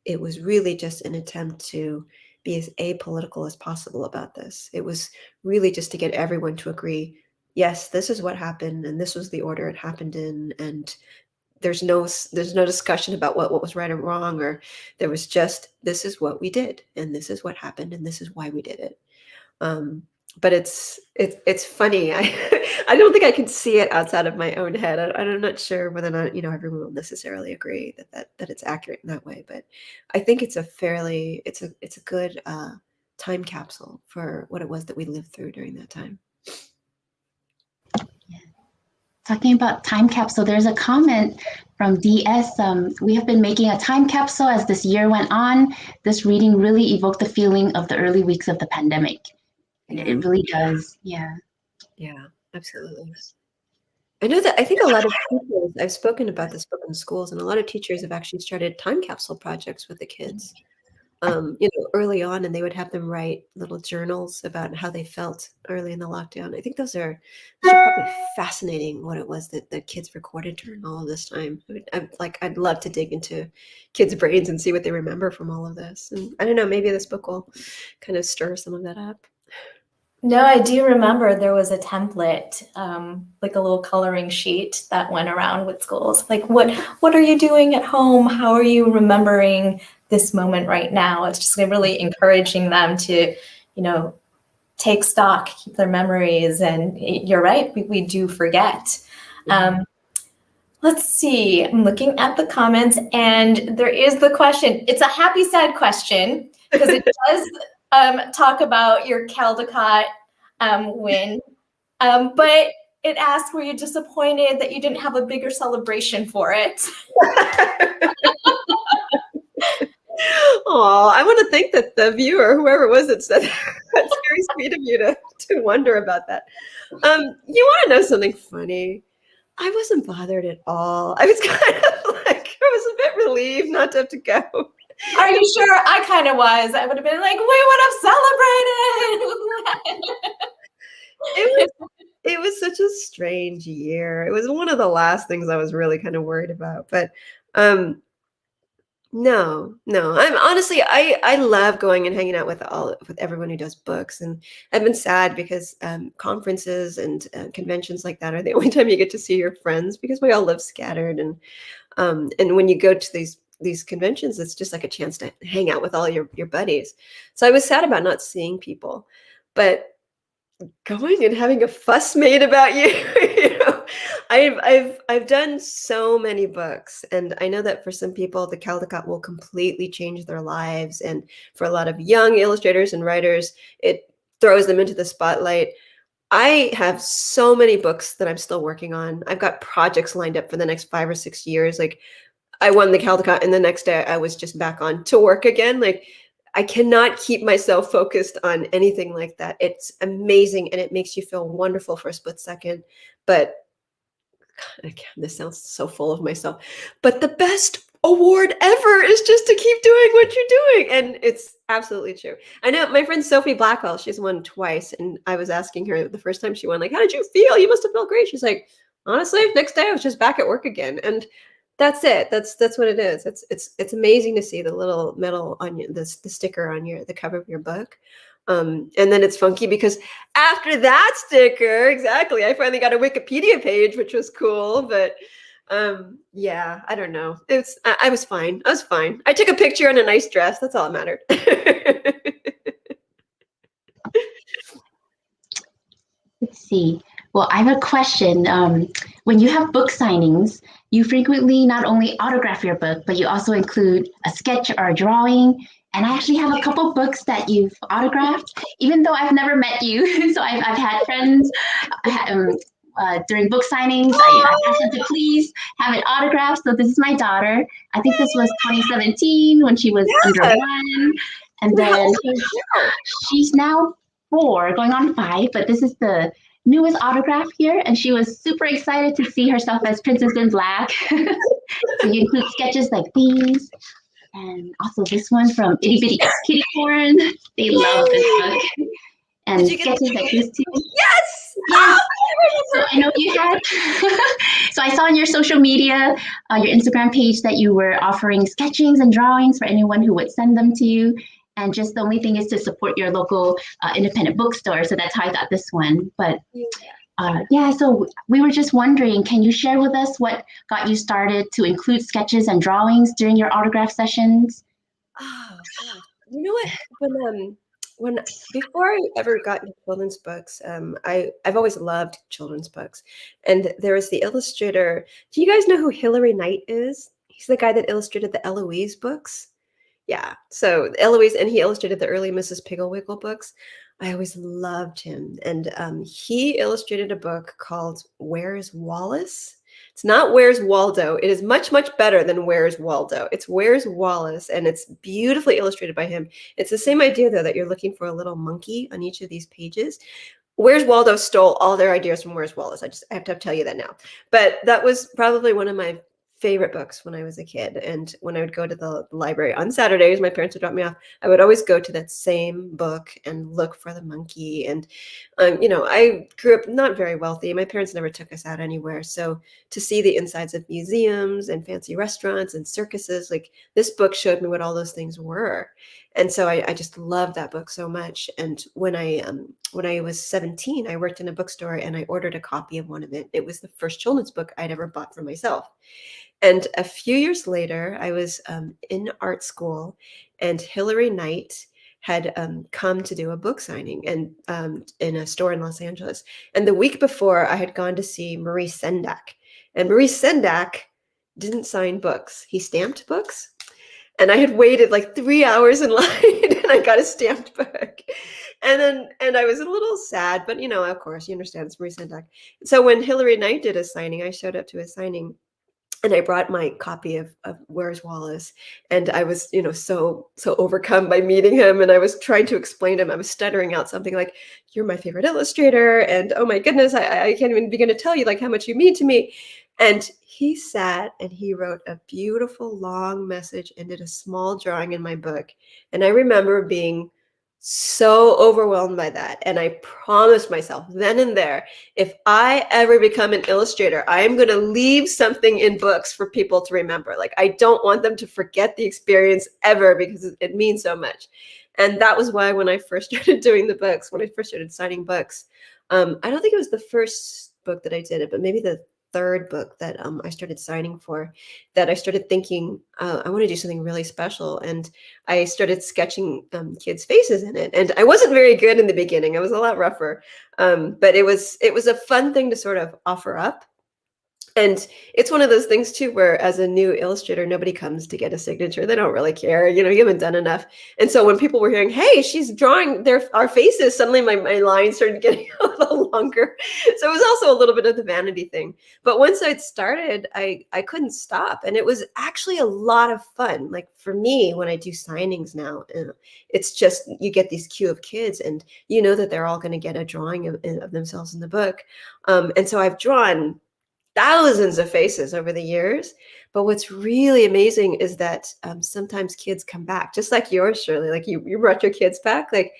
it was really just an attempt to be as apolitical as possible about this. It was really just to get everyone to agree, yes, this is what happened, and this was the order it happened in, and there's no discussion about what was right or wrong, or there was just, this is what we did, and this is what happened, and this is why we did it. but it's funny. I don't think I can see it outside of my own head. I'm not sure whether or not everyone will necessarily agree that it's accurate in that way. But I think it's a good time capsule for what it was that we lived through during that time. Talking about time capsule, there's a comment from DS. We have been making a time capsule as this year went on. This reading really evoked the feeling of the early weeks of the pandemic. Yeah. It really does. Yeah. Yeah, absolutely. I know that I think a lot of teachers, I've spoken about this book in schools, and a lot of teachers have actually started time capsule projects with the kids. Early on, and they would have them write little journals about how they felt early in the lockdown. I think those are probably fascinating, what it was that the kids recorded during all of this time. I'd love to dig into kids' brains and see what they remember from all of this. And I don't know, maybe this book will kind of stir some of that up. No, I do remember there was a template, like a little coloring sheet that went around with schools. Like, what are you doing at home? How are you remembering this moment right now? It's just really encouraging them to, take stock, keep their memories. And you're right, we do forget. Let's see, I'm looking at the comments, and there is the question. It's a happy, sad question, because it does talk about your Caldecott win, but it asks, were you disappointed that you didn't have a bigger celebration for it? Oh, I want to thank the viewer, whoever it was that said that. That's very sweet of you to wonder about that. You want to know something funny? I wasn't bothered at all. I was kind of I was a bit relieved not to have to go. Are you sure? I kind of was. I would have been like, we would have celebrated. It was such a strange year. It was one of the last things I was really kind of worried about. But no. I'm honestly, I love going and hanging out with everyone who does books, and I've been sad because conferences and conventions like that are the only time you get to see your friends, because we all live scattered, and when you go to these conventions, it's just like a chance to hang out with all your buddies. So I was sad about not seeing people, but going and having a fuss made about you, I've done so many books, and I know that for some people the Caldecott will completely change their lives, and for a lot of young illustrators and writers, it throws them into the spotlight. I have so many books that I'm still working on. I've got projects lined up for the next 5 or 6 years. Like, I won the Caldecott, and the next day I was just back on to work again. Like, I cannot keep myself focused on anything like that. It's amazing, and it makes you feel wonderful for a split second. But this sounds so full of myself. But the best award ever is just to keep doing what you're doing. And it's absolutely true. I know my friend Sophie Blackwell, she's won twice. And I was asking her the first time she won, like, how did you feel? You must have felt great. She's like, honestly, next day I was just back at work again. And that's it. That's what it is. It's amazing to see the little metal on the sticker on the cover of your book. And then it's funky because after that sticker, exactly, I finally got a Wikipedia page, which was cool. But yeah, I don't know. I was fine. I was fine. I took a picture in a nice dress. That's all that mattered. Let's see. Well, I have a question. When you have book signings, you frequently not only autograph your book, but you also include a sketch or a drawing. And I actually have a couple books that you've autographed, even though I've never met you. So I've had friends during book signings. I asked them to please have it autographed. So this is my daughter. I think this was 2017 when she was under 1. And then she's now 4, going on 5, but this is the newest autograph here, and she was super excited to see herself as Princess in Black. So you include sketches like these, and also this one from Itty Bitty Kitty Corn. They love this book. And sketches like this too. Yes! Yes! So I know you had, so I saw on your social media, your Instagram page, that you were offering sketchings and drawings for anyone who would send them to you. And just the only thing is to support your local independent bookstore. So that's how I got this one. But yeah, so we were just wondering, can you share with us what got you started to include sketches and drawings during your autograph sessions? Oh, gosh. You know what? before I ever got into children's books, I've always loved children's books, and there was the illustrator. Do you guys know who Hilary Knight is? He's the guy that illustrated the Eloise books. Yeah, so Eloise, and he illustrated the early Mrs. Pigglewiggle books. I always loved him, and he illustrated a book called Where's Wallace? It's not Where's Waldo. It is much, much better than Where's Waldo. It's Where's Wallace, and it's beautifully illustrated by him. It's the same idea, though, that you're looking for a little monkey on each of these pages. Where's Waldo stole all their ideas from Where's Wallace. I have to tell you that now. But that was probably one of my favorite books when I was a kid. And when I would go to the library on Saturdays, my parents would drop me off. I would always go to that same book and look for the monkey. And, I grew up not very wealthy. My parents never took us out anywhere. So to see the insides of museums and fancy restaurants and circuses, like this book showed me what all those things were. And so I just loved that book so much. And when I was 17, I worked in a bookstore and I ordered a copy of one of it. It was the first children's book I'd ever bought for myself. And a few years later, I was in art school, and Hilary Knight had come to do a book signing and in a store in Los Angeles. And the week before, I had gone to see Maurice Sendak. And Maurice Sendak didn't sign books. He stamped books. And I had waited like 3 hours in line and I got a stamped book. And I was a little sad, but of course, you understand, it's Maurice Sendak. So when Hilary Knight did a signing, I showed up to a signing. And I brought my copy of Where's Wallace, and I was, so overcome by meeting him, and I was trying to explain to him. I was stuttering out something like, "You're my favorite illustrator," and oh my goodness, I can't even begin to tell you like how much you mean to me. And he sat and he wrote a beautiful long message and did a small drawing in my book. And I remember being so overwhelmed by that. And I promised myself then and there, if I ever become an illustrator, I am going to leave something in books for people to remember. Like, I don't want them to forget the experience ever because it means so much. And that was why when I first started doing the books, when I first started signing books, I don't think it was the first book that I did it, but maybe the third book that I started signing for, that I started thinking, I want to do something really special. And I started sketching kids' faces in it. And I wasn't very good in the beginning. I was a lot rougher. But it was a fun thing to sort of offer up. And it's one of those things too, where as a new illustrator, nobody comes to get a signature. They don't really care. You haven't done enough. And so when people were hearing, hey, she's drawing our faces, suddenly my lines started getting a little longer. So it was also a little bit of the vanity thing. But once I'd started, I couldn't stop. And it was actually a lot of fun. Like for me, when I do signings now, it's just, you get these queue of kids and you know that they're all going to get a drawing of themselves in the book. And so I've drawn thousands of faces over the years. But what's really amazing is that sometimes kids come back, just like yours, Shirley. Like you brought your kids back. Like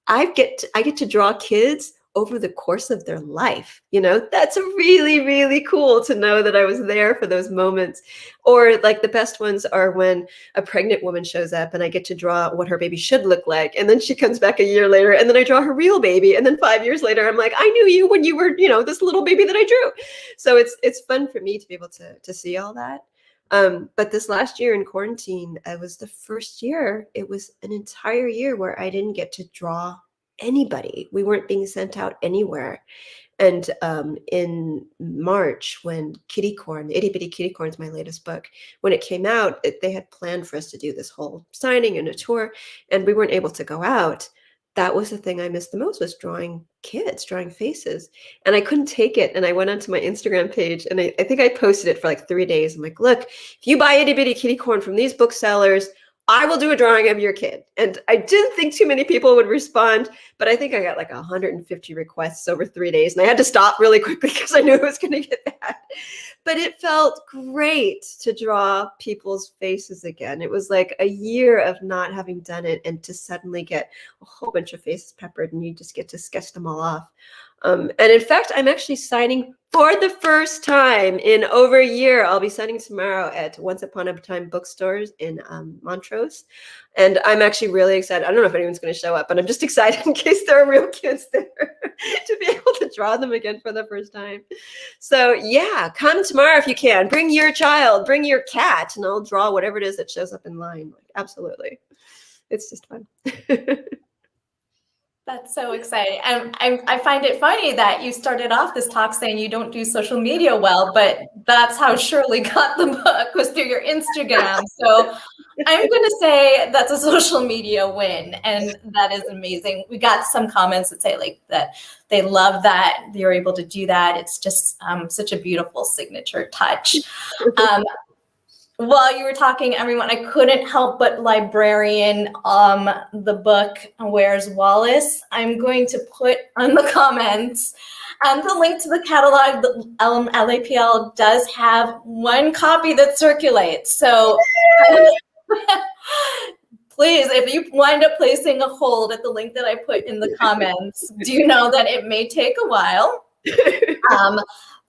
I get to draw kids over the course of their life. That's really, really cool to know that I was there for those moments. Or like the best ones are when a pregnant woman shows up and I get to draw what her baby should look like. And then she comes back a year later and then I draw her real baby. And then 5 years later, I'm like, I knew you when you were, this little baby that I drew. So it's fun for me to be able to see all that. But this last year in quarantine, it was the first year, it was an entire year where I didn't get to draw anybody. We weren't being sent out anywhere. And in March, when Kitty Corn, Itty Bitty Kitty Corn is my latest book, when it came out, they had planned for us to do this whole signing and a tour, and we weren't able to go out. That was the thing I missed the most, was drawing kids, drawing faces. And I couldn't take it. And I went onto my Instagram page and I think I posted it for like 3 days. I'm like, look, if you buy Itty Bitty Kitty Corn from these booksellers, I will do a drawing of your kid. And I didn't think too many people would respond, but I think I got like 150 requests over 3 days. And I had to stop really quickly because I knew it was going to get bad. But it felt great to draw people's faces again. It was like a year of not having done it and to suddenly get a whole bunch of faces peppered and you just get to sketch them all off. And in fact, I'm actually signing for the first time in over a year. I'll be signing tomorrow at Once Upon a Time bookstores in Montrose. And I'm actually really excited. I don't know if anyone's going to show up, but I'm just excited in case there are real kids there to be able to draw them again for the first time. So yeah, come tomorrow if you can. Bring your child, bring your cat, and I'll draw whatever it is that shows up in line. Like, absolutely. It's just fun. That's so exciting. I find it funny that you started off this talk saying you don't do social media well, but that's how Shirley got the book, was through your Instagram. So I'm going to say that's a social media win, and that is amazing. We got some comments that say like that they love that you're able to do that. It's just such a beautiful signature touch. While you were talking, everyone, I couldn't help but librarian the book, Where's Wallace? I'm going to put on the comments the link to the catalog. The LAPL does have one copy that circulates. So please, if you wind up placing a hold at the link that I put in the comments, do know that it may take a while.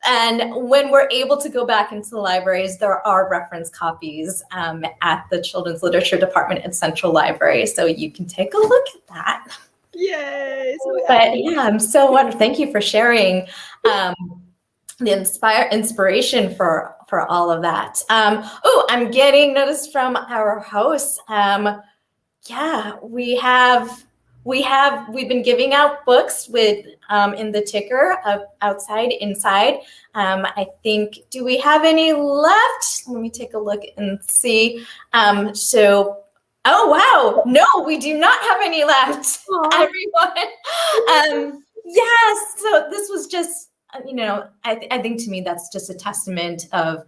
And when we're able to go back into the libraries, there are reference copies at the Children's Literature Department at Central Library. So you can take a look at that. Yay! But yeah, I'm so wonderful. Thank you for sharing the inspiration for all of that. Oh, I'm getting notice from our hosts. Yeah, we've been giving out books with in the ticker of outside, inside. I think, do we have any left? Let me take a look and see. So, oh wow, no, we do not have any left, everyone. Yes, so this was just, I think to me that's just a testament of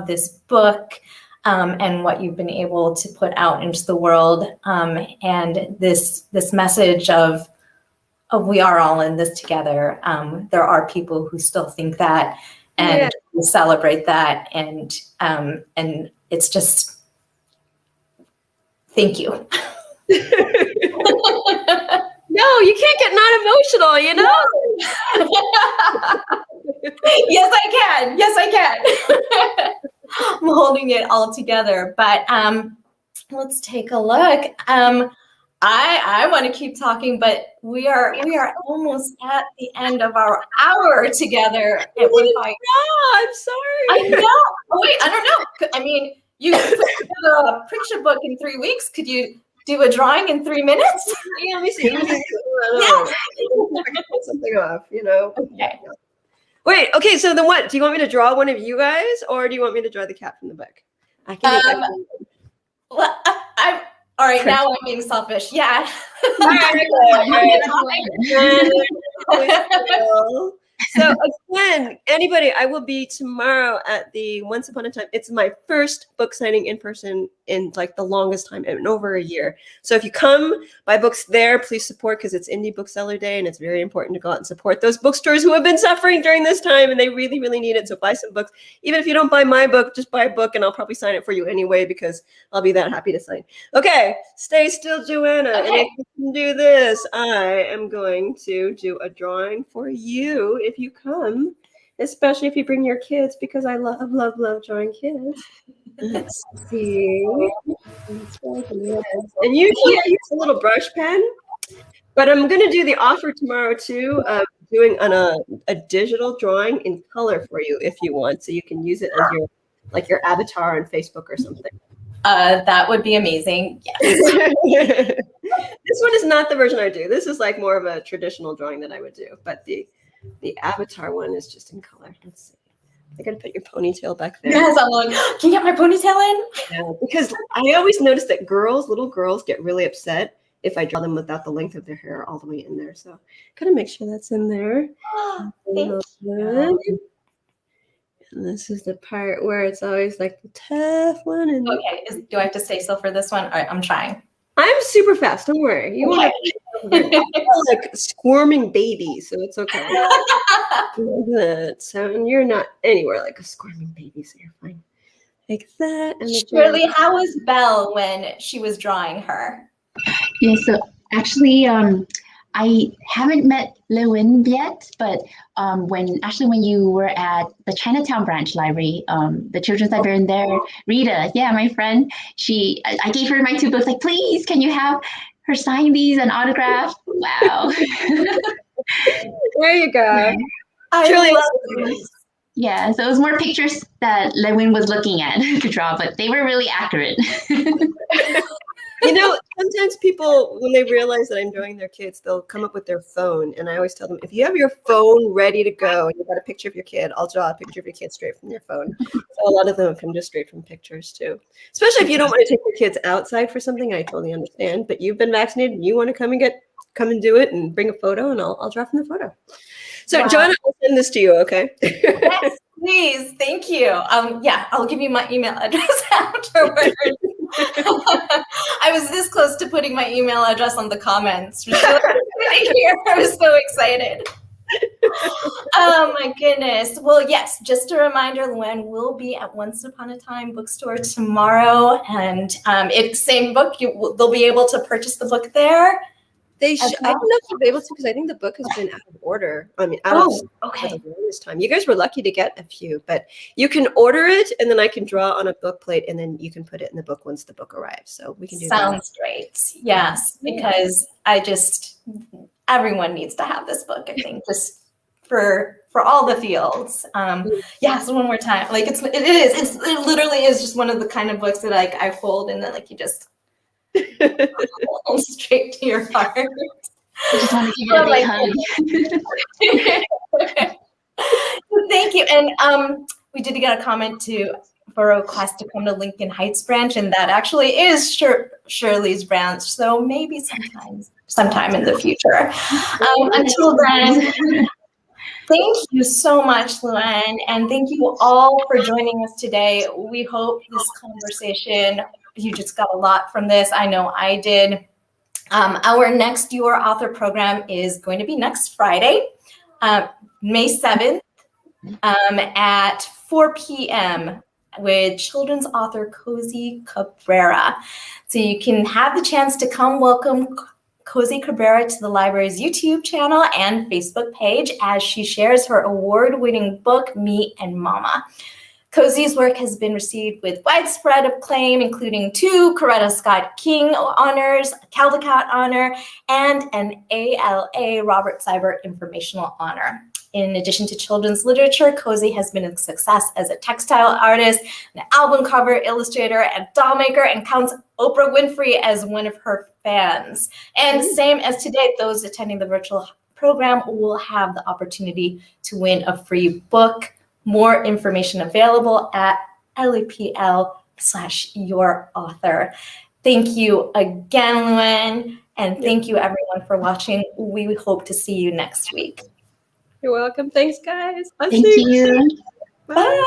this book. And what you've been able to put out into the world, and this message of we are all in this together. There are people who still think that, and we celebrate that, and it's just thank you. No, you can't get not emotional, you know? Yes, I can. Yes, I can. I'm holding it all together, but let's take a look. I want to keep talking, but we are almost at the end of our hour together. I'm sorry. I know. Oh, wait, I don't know. I mean, you put together a picture book in 3 weeks. Could you do a drawing in 3 minutes? Yeah, let me see. Yeah. Put something off, Okay. Wait, okay, so then what? Do you want me to draw one of you guys, or do you want me to draw the cat from the book? I can well, all right, now I'm being selfish. Yeah. All right. So again, anybody, I will be tomorrow at the Once Upon a Time. It's my first book signing in person in like the longest time, in over a year. So if you come buy books there, please support, because it's Indie Bookseller Day, and it's very important to go out and support those bookstores who have been suffering during this time, and they really, really need it. So buy some books. Even if you don't buy my book, just buy a book, and I'll probably sign it for you anyway, because I'll be that happy to sign. Okay, stay still, Joanna. Okay. And if you can do this, I am going to do a drawing for you if you come, especially if you bring your kids, because I love drawing kids. Let's see. And usually I use a little brush pen, but I'm going to do the offer tomorrow too of doing a digital drawing in color for you if you want, so you can use it as your avatar on Facebook or something. That would be amazing. Yes. This one is not the version I do. This is like more of a traditional drawing that I would do, but the avatar one is just in color. Let's see. I gotta put your ponytail back there. Yes, I'm like, can you get my ponytail in? Yeah, because I always notice that little girls get really upset if I draw them without the length of their hair all the way in there. So gotta make sure that's in there. Thank you. And this is the part where it's always like the tough one. And okay, do I have to stay still for this one? All right, I'm trying. I'm super fast. Don't worry. You want to like a squirming baby, so it's okay. So you're not anywhere like a squirming baby, so you're fine. Like that. And Shirley, how was Belle when she was drawing her? Yeah, so actually, I haven't met LeUyen yet, but when you were at the Chinatown branch library, the children's librarian there, Rita, yeah, my friend, I gave her my 2 books, like, please, can you have her sign these and autograph? Wow. There you go. Yeah, so it was more pictures that LeUyen was looking at to draw, but they were really accurate. You know, sometimes people, when they realize that I'm drawing their kids, they'll come up with their phone. And I always tell them, if you have your phone ready to go and you've got a picture of your kid, I'll draw a picture of your kid straight from your phone. So a lot of them come just straight from pictures too. Especially if you don't want to take your kids outside for something, I totally understand. But you've been vaccinated and you want to come and do it and bring a photo, and I'll draw from the photo. So Wow. Joanna, I'll send this to you, okay? Yes, please. Thank you. Yeah, I'll give you my email address afterwards. I was this close to putting my email address on the comments. I was so excited. Oh my goodness. Well, yes, just a reminder, LeUyen will be at Once Upon a Time bookstore tomorrow, and it's same book. They'll be able to purchase the book there. I don't know if they'll be able to, because I think the book has been out of order. I mean, out of okay. for the longest time. You guys were lucky to get a few, but you can order it, and then I can draw on a book plate, and then you can put it in the book once the book arrives. So we can do that. Sounds great. Yes, because everyone needs to have this book, I think, just for all the fields. Yes, one more time. Like it literally is just one of the kind of books that I hold and then you just hold straight to your heart. I just want to give you a big hug. Thank you. And we did get a comment for a request to come to Lincoln Heights branch, and that actually is Shirley's branch. So maybe sometime in the future. Until then, thank you so much, LeUyen, and thank you all for joining us today. We hope this conversation, you just got a lot from this. I know I did. Our next Your Author program is going to be next Friday, May 7th, at 4 p.m. with children's author Cozy Cabrera. So you can have the chance to come welcome Cozy Cabrera to the library's YouTube channel and Facebook page as she shares her award-winning book, Me and Mama. Cozy's work has been received with widespread acclaim, including 2 Coretta Scott King honors, a Caldecott honor, and an ALA Robert Seibert Informational Honor. In addition to children's literature, Cozy has been a success as a textile artist, an album cover illustrator, and doll maker, and counts Oprah Winfrey as one of her fans. And same as today, those attending the virtual program will have the opportunity to win a free book. More information available at LEPL/YourAuthor. Thank you again, LeUyen, and thank you everyone for watching. We hope to see you next week. You're welcome. Thanks, guys. Thank you. Bye.